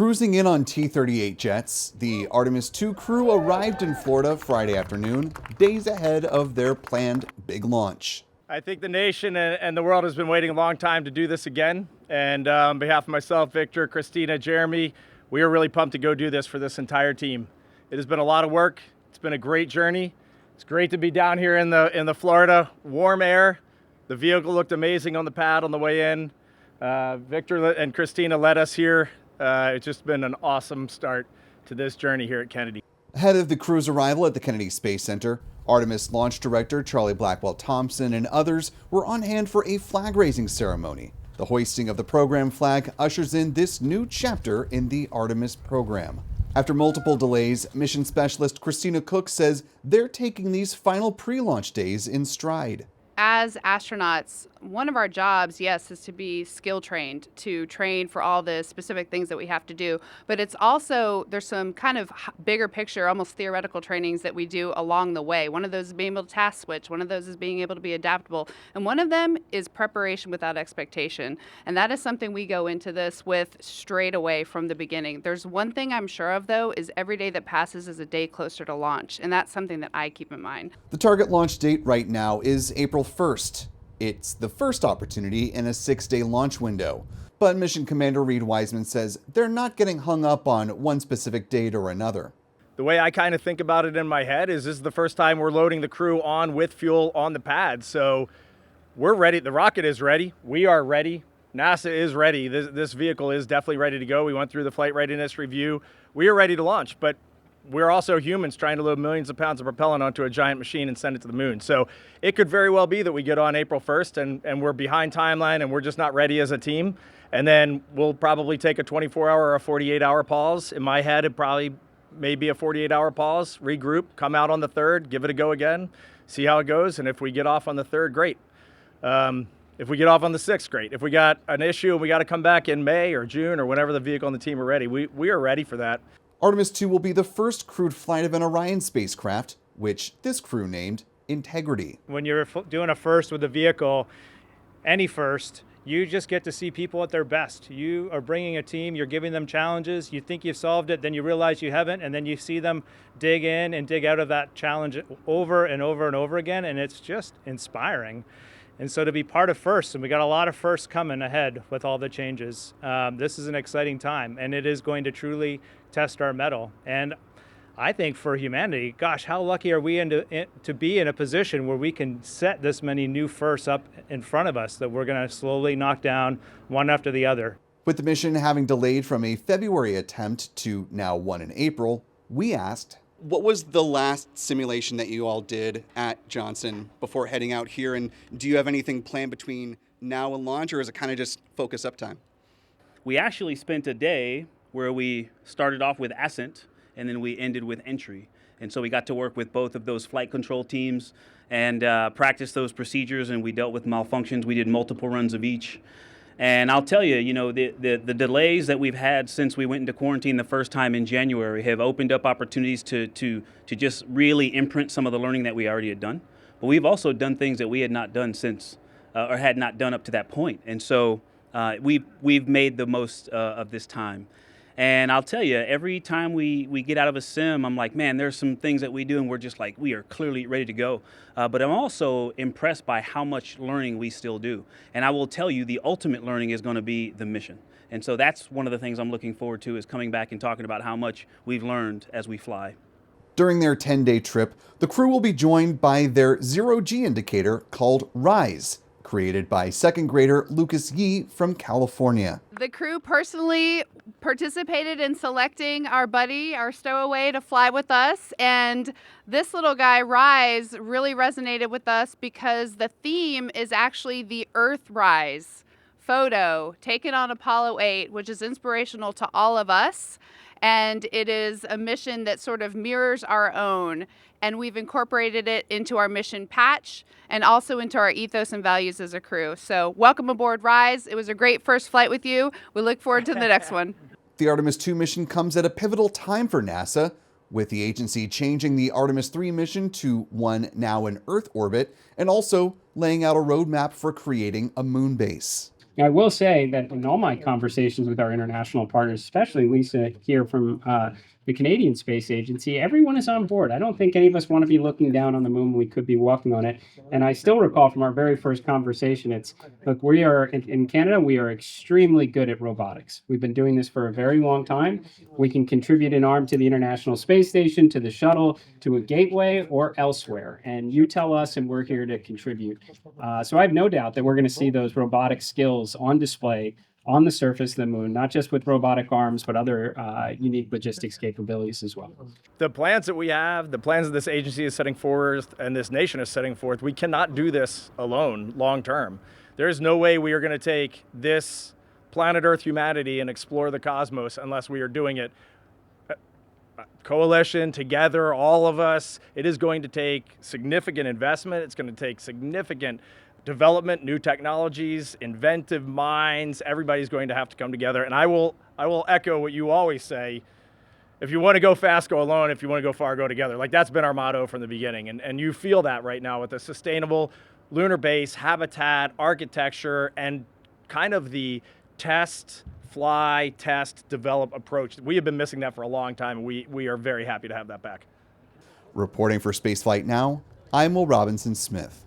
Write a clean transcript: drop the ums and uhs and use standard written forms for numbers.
Cruising in on T-38 jets, the Artemis II crew arrived in Florida Friday afternoon, days ahead of their planned big launch. I think the nation and the world has been waiting a long time to do this again. And on behalf of myself, Victor, Christina, Jeremy, we are really pumped to go do this for this entire team. It has been a lot of work. It's been a great journey. It's great to be down here in the Florida warm air. The vehicle looked amazing on the pad on the way in. Victor and Christina led us here. It's just been an awesome start to this journey here at Kennedy. Ahead of the crew's arrival at the Kennedy Space Center, Artemis launch director Charlie Blackwell-Thompson and others were on hand for a flag-raising ceremony. The hoisting of the program flag ushers in this new chapter in the Artemis program. After multiple delays, mission specialist Christina Koch says they're taking these final pre-launch days in stride. As astronauts, one of our jobs, yes, is to be skill trained, to train for all the specific things that we have to do. But it's also, there's some kind of bigger picture, almost theoretical trainings that we do along the way. One of those is being able to task switch. One of those is being able to be adaptable. And one of them is preparation without expectation. And that is something we go into this with straight away from the beginning. There's one thing I'm sure of, though, is every day that passes is a day closer to launch. And that's something that I keep in mind. The target launch date right now is April 1st. It's the first opportunity in a 6-day launch window. But Mission Commander Reid Wiseman says they're not getting hung up on one specific date or another. The way I kind of think about it in my head is this is the first time we're loading the crew on with fuel on the pad. So we're ready. The rocket is ready. We are ready. NASA is ready. This vehicle is definitely ready to go. We went through the flight readiness review. We are ready to launch, but we're also humans trying to load millions of pounds of propellant onto a giant machine and send it to the moon. So it could very well be that we get on April 1st and we're behind timeline and we're just not ready as a team. And then we'll probably take a 24-hour or a 48-hour pause. In my head, it probably may be a 48-hour pause, regroup, come out on the 3rd, give it a go again, see how it goes. And if we get off on the 3rd, great. If we get off on the 6th, great. If we got an issue and we got to come back in May or June or whenever the vehicle and the team are ready, we are ready for that. Artemis II will be the first crewed flight of an Orion spacecraft, which this crew named Integrity. When you're doing a first with a vehicle, any first, you just get to see people at their best. You are bringing a team, you're giving them challenges, you think you've solved it, then you realize you haven't, and then you see them dig in and dig out of that challenge over and over and over again, and it's just inspiring. And so to be part of first, and we got a lot of firsts coming ahead with all the changes, this is an exciting time, and it is going to truly test our mettle. And I think for humanity, gosh, how lucky are we to be in a position where we can set this many new firsts up in front of us that we're going to slowly knock down one after the other. With the mission having delayed from a February attempt to now one in April, we asked, what was the last simulation that you all did at Johnson before heading out here? And do you have anything planned between now and launch, or is it kind of just focus up time? We actually spent a day where we started off with ascent and then we ended with entry. And so we got to work with both of those flight control teams and practice those procedures, and we dealt with malfunctions. We did multiple runs of each. And I'll tell you, the delays that we've had since we went into quarantine the first time in January have opened up opportunities to just really imprint some of the learning that we already had done. But we've also done things that we had not done since, or had not done up to that point. And so we've made the most of this time. And I'll tell you, every time we get out of a sim, I'm like, man, there's some things that we do and we're just like, we are clearly ready to go. But I'm also impressed by how much learning we still do. And I will tell you, the ultimate learning is going to be the mission. And so that's one of the things I'm looking forward to, is coming back and talking about how much we've learned as we fly. During their 10-day trip, the crew will be joined by their zero-G indicator called RISE, created by second grader Lucas Yee from California. The crew personally participated in selecting our buddy, our stowaway, to fly with us. And this little guy, Rise, really resonated with us because the theme is actually the Earthrise photo taken on Apollo 8, which is inspirational to all of us. And it is a mission that sort of mirrors our own. And we've incorporated it into our mission patch and also into our ethos and values as a crew. So welcome aboard, Rise. It was a great first flight with you. We look forward to the next one. The Artemis II mission comes at a pivotal time for NASA, with the agency changing the Artemis III mission to one now in Earth orbit and also laying out a roadmap for creating a moon base. I will say that in all my conversations with our international partners, especially Lisa here from the Canadian Space Agency, everyone is on board. I don't think any of us want to be looking down on the moon. We could be walking on it. And I still recall from our very first conversation, it's, look, we are in Canada, we are extremely good at robotics. We've been doing this for a very long time. We can contribute an arm to the International Space Station, to the shuttle, to a gateway, or elsewhere. And you tell us, and we're here to contribute. So I have no doubt that we're going to see those robotic skills on display on the surface of the moon, not just with robotic arms, but other unique logistics capabilities as well. The plans that we have, the plans that this agency is setting forth and this nation is setting forth, we cannot do this alone long term. There is no way we are going to take this planet Earth humanity and explore the cosmos unless we are doing it coalition, together, all of us. It is going to take significant investment. It's going to take significant development, new technologies, inventive minds. Everybody's going to have to come together. And I will echo what you always say. If you want to go fast, go alone. If you want to go far, go together. Like, that's been our motto from the beginning. And you feel that right now with a sustainable lunar base, habitat, architecture, and kind of the test, fly, test, develop approach. We have been missing that for a long time, and we are very happy to have that back. Reporting for Spaceflight Now, I'm Will Robinson Smith.